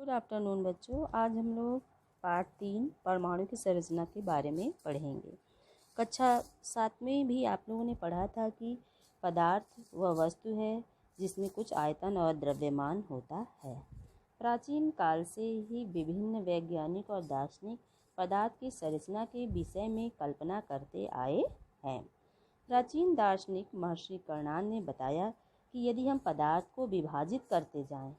Good afternoon बच्चों। आज हम लोग पार्ट 3 परमाणु की संरचना के बारे में पढ़ेंगे। कक्षा 7 में भी आप लोगों ने पढ़ा था कि पदार्थ वह वस्तु है जिसमें कुछ आयतन और द्रव्यमान होता है। प्राचीन काल से ही विभिन्न वैज्ञानिक और दार्शनिक पदार्थ की संरचना के विषय में कल्पना करते आए हैं। प्राचीन दार्शनिक महर्षि कर्णान ने बताया कि यदि हम पदार्थ को विभाजित करते जाएं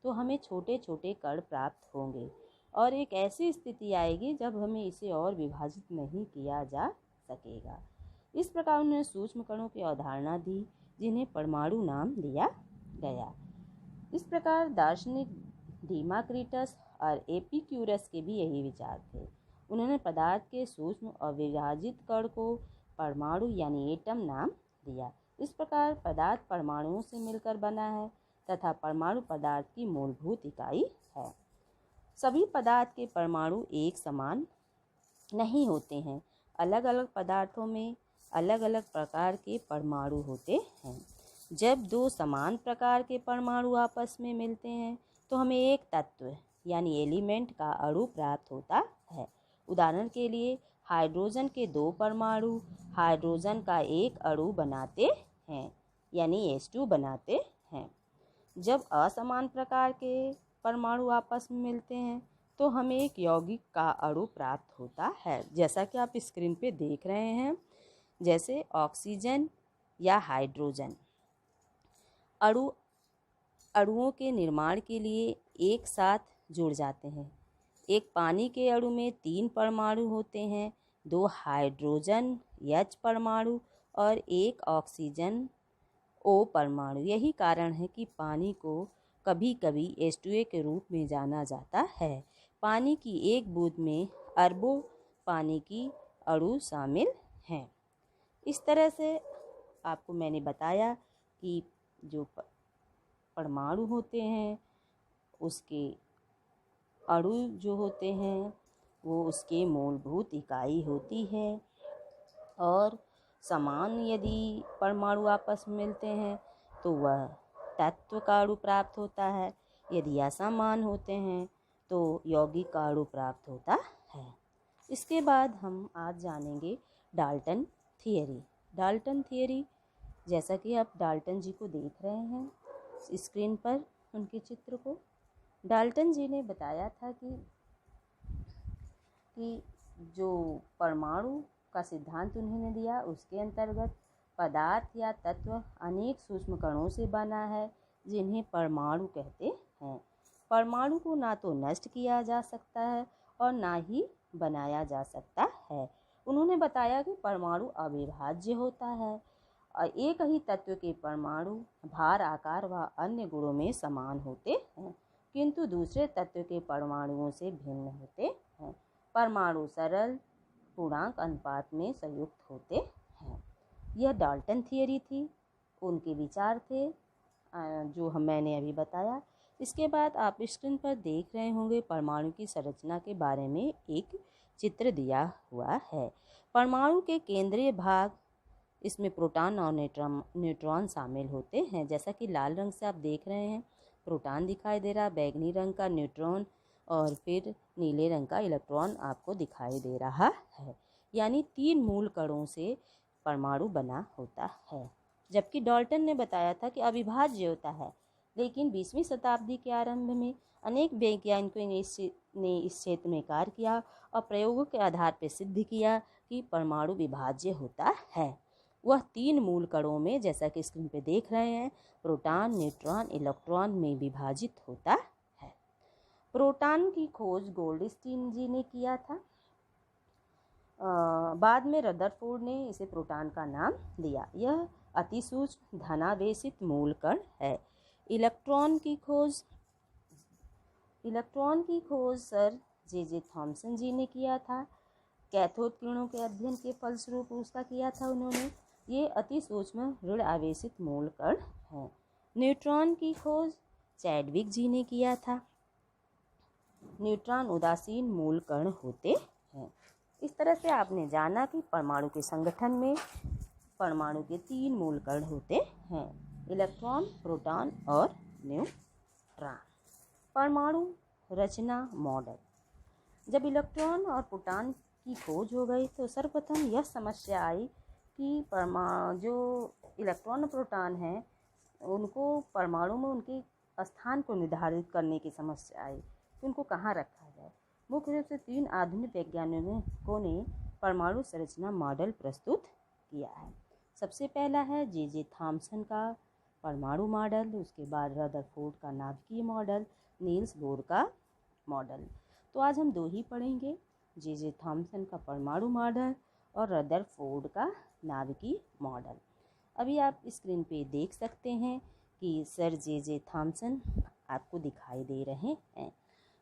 तो हमें छोटे छोटे कण प्राप्त होंगे और एक ऐसी स्थिति आएगी जब हमें इसे और विभाजित नहीं किया जा सकेगा। इस प्रकार उन्होंने सूक्ष्म कणों की अवधारणा दी जिन्हें परमाणु नाम दिया गया। इस प्रकार दार्शनिक डीमाक्रिटस और एपिक्यूरस के भी यही विचार थे। उन्होंने पदार्थ के सूक्ष्म और विभाजित कण को परमाणु यानी एटम नाम दिया। इस प्रकार पदार्थ परमाणुओं से मिलकर बना है तथा परमाणु पदार्थ की मूलभूत इकाई है। सभी पदार्थ के परमाणु एक समान नहीं होते हैं। अलग अलग पदार्थों में अलग अलग प्रकार के परमाणु होते हैं। जब दो समान प्रकार के परमाणु आपस में मिलते हैं तो हमें एक तत्व यानी एलिमेंट का अणु प्राप्त होता है। उदाहरण के लिए हाइड्रोजन के दो परमाणु हाइड्रोजन का एक अणु बनाते हैं यानी H2 बनाते हैं। जब असमान प्रकार के परमाणु आपस में मिलते हैं तो हमें एक यौगिक का अणु प्राप्त होता है, जैसा कि आप स्क्रीन पे देख रहे हैं, जैसे ऑक्सीजन या हाइड्रोजन। अणुओं के निर्माण के लिए एक साथ जुड़ जाते हैं। एक पानी के अणु में 3 परमाणु होते हैं, 2 हाइड्रोजन H परमाणु और एक ऑक्सीजन O परमाणु। यही कारण है कि पानी को कभी कभी H2A के रूप में जाना जाता है। पानी की एक बूंद में अरबों पानी की अणु शामिल हैं। इस तरह से आपको मैंने बताया कि जो परमाणु होते हैं उसके अणु जो होते हैं वो उसके मूलभूत इकाई होती है और समान यदि परमाणु आपस में मिलते हैं तो वह तत्व का अणु प्राप्त होता है। यदि असमान होते हैं तो यौगिक का अणु प्राप्त होता है। इसके बाद हम आज जानेंगे डाल्टन थियरी। डाल्टन थियरी, जैसा कि आप डाल्टन जी को देख रहे हैं स्क्रीन पर उनके चित्र को, डाल्टन जी ने बताया था कि जो परमाणु का सिद्धांत उन्होंने दिया उसके अंतर्गत पदार्थ या तत्व अनेक सूक्ष्म कणों से बना है जिन्हें परमाणु कहते हैं। परमाणु को ना तो नष्ट किया जा सकता है और ना ही बनाया जा सकता है। उन्होंने बताया कि परमाणु अविभाज्य होता है और एक ही तत्व के परमाणु भार, आकार व अन्य गुणों में समान होते हैं किंतु दूसरे तत्व के परमाणुओं से भिन्न होते हैं। परमाणु सरल पूर्णांक अनुपात में संयुक्त होते हैं। यह डाल्टन थियरी थी, उनके विचार थे जो मैंने अभी बताया। इसके बाद आप स्क्रीन पर देख रहे होंगे परमाणु की संरचना के बारे में एक चित्र दिया हुआ है। परमाणु के केंद्रीय भाग, इसमें प्रोटॉन और न्यूट्रॉन शामिल होते हैं। जैसा कि लाल रंग से आप देख रहे हैं प्रोटॉन दिखाई दे रहा, बैगनी रंग का न्यूट्रॉन और फिर नीले रंग का इलेक्ट्रॉन आपको दिखाई दे रहा है। यानी 3 मूल कणों से परमाणु बना होता है। जबकि डाल्टन ने बताया था कि अविभाज्य होता है, लेकिन 20वीं शताब्दी के आरंभ में अनेक वैज्ञानिकों ने इस क्षेत्र में कार्य किया और प्रयोगों के आधार पर सिद्ध किया कि परमाणु विभाज्य होता है। वह 3 मूल कणों में, जैसा कि स्क्रीन पे देख रहे हैं, प्रोटॉन, न्यूट्रॉन, इलेक्ट्रॉन में विभाजित होता है। प्रोटॉन की खोज गोल्डस्टीन जी ने किया था। बाद में रदरफोर्ड ने इसे प्रोटॉन का नाम दिया। यह अतिसूक्ष्म धनावेशित मूल कण है। इलेक्ट्रॉन की खोज सर जे थॉमसन जी ने किया था। कैथोड किरणों के अध्ययन के फलस्वरूप उसका किया था उन्होंने। ये अतिसूक्ष्म ऋण आवेशित मूल कण है। न्यूट्रॉन की खोज चैडविक जी ने किया था। न्यूट्रॉन उदासीन मूल कण होते हैं। इस तरह से आपने जाना कि परमाणु के संगठन में परमाणु के 3 मूल कण होते हैं, इलेक्ट्रॉन, प्रोटॉन और न्यूट्रॉन। परमाणु रचना मॉडल। जब इलेक्ट्रॉन और प्रोटॉन की खोज हो गई तो सर्वप्रथम यह समस्या आई कि जो इलेक्ट्रॉन और प्रोटॉन हैं उनको परमाणु में उनके स्थान को निर्धारित करने की समस्या आई कि उनको कहाँ रखा जाए। मुख्य रूप से 3 आधुनिक वैज्ञानिकों ने परमाणु संरचना मॉडल प्रस्तुत किया है। सबसे पहला है जे थॉम्सन का परमाणु मॉडल, उसके बाद रदरफोर्ड का नाभिकीय मॉडल, नील्स बोर का मॉडल। तो आज हम 2 ही पढ़ेंगे, जे थॉम्सन का परमाणु मॉडल और रदरफोर्ड का नाभिकीय मॉडल। अभी आप स्क्रीन पे देख सकते हैं कि सर जे थॉम्सन आपको दिखाई दे रहे हैं।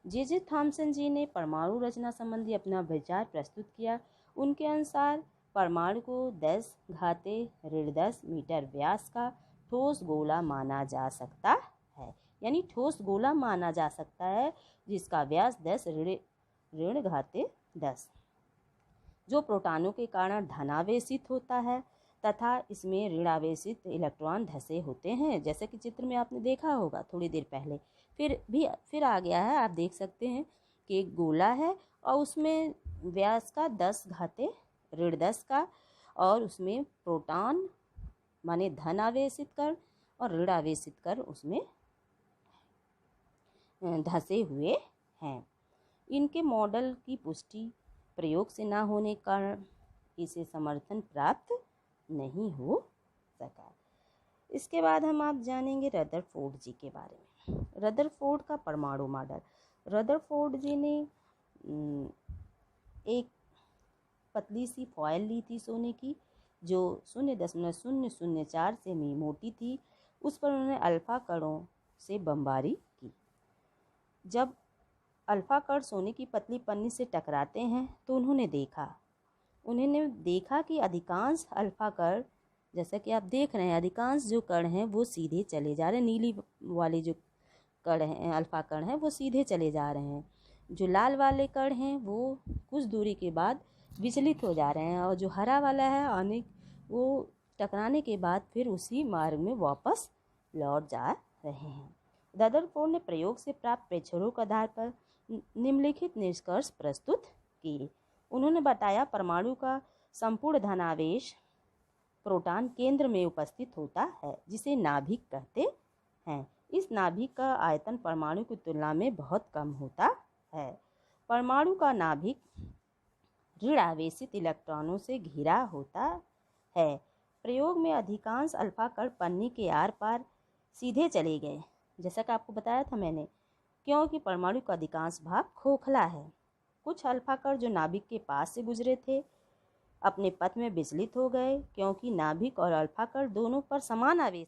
जे थॉम्सन जी ने परमाणु रचना संबंधी अपना विचार प्रस्तुत किया। उनके अनुसार परमाणु को 10⁻10 मीटर व्यास का ठोस गोला माना जा सकता है, यानी ठोस गोला माना जा सकता है जिसका व्यास 10⁻10, जो प्रोटॉनों के कारण धनावेशित होता है तथा इसमें ऋणावेशित इलेक्ट्रॉन धसे होते हैं, जैसे कि चित्र में आपने देखा होगा थोड़ी देर पहले। फिर आ गया है, आप देख सकते हैं कि एक गोला है और उसमें व्यास का 10⁻10 का, और उसमें प्रोटॉन माने धन आवेशित कण और ऋण आवेशित कण उसमें धसे हुए हैं। इनके मॉडल की पुष्टि प्रयोग से ना होने के कारण इसे समर्थन प्राप्त नहीं हो सका। इसके बाद आप जानेंगे रदरफोर्ड जी के बारे में। रदरफोर्ड का परमाणु मॉडल। रदरफोर्ड जी ने एक पतली सी फॉयल ली थी सोने की, जो 0.004 सेमी मोटी थी। उस पर उन्होंने अल्फा कणों से बमबारी की। जब अल्फा कण सोने की पतली पन्नी से टकराते हैं तो उन्होंने देखा कि अधिकांश अल्फा कण, जैसा कि आप देख रहे हैं, अधिकांश जो कण हैं वो सीधे चले जा रहे हैं। नीली वाले जो कण हैं, अल्फा कण हैं, वो सीधे चले जा रहे हैं। जो लाल वाले कण हैं वो कुछ दूरी के बाद विचलित हो जा रहे हैं, और जो हरा वाला है वो टकराने के बाद फिर उसी मार्ग में वापस लौट जा रहे हैं। रदरफोर्ड ने प्रयोग से प्राप्त प्रेक्षणों के आधार पर निम्नलिखित निष्कर्ष प्रस्तुत किए। उन्होंने बताया परमाणु का संपूर्ण धनावेश प्रोटॉन केंद्र में उपस्थित होता है, जिसे नाभिक कहते हैं। इस नाभिक का आयतन परमाणु की तुलना में बहुत कम होता है। परमाणु का नाभिक ऋण आवेशित इलेक्ट्रॉनों से घिरा होता है। प्रयोग में अधिकांश अल्फा कण पन्नी के आर पार सीधे चले गए, जैसा कि आपको बताया था मैंने, क्योंकि परमाणु का अधिकांश भाग खोखला है। कुछ अल्फा कण जो नाभिक के पास से गुजरे थे अपने पथ में विचलित हो गए, क्योंकि नाभिक और अल्फा कण दोनों पर समान आवेश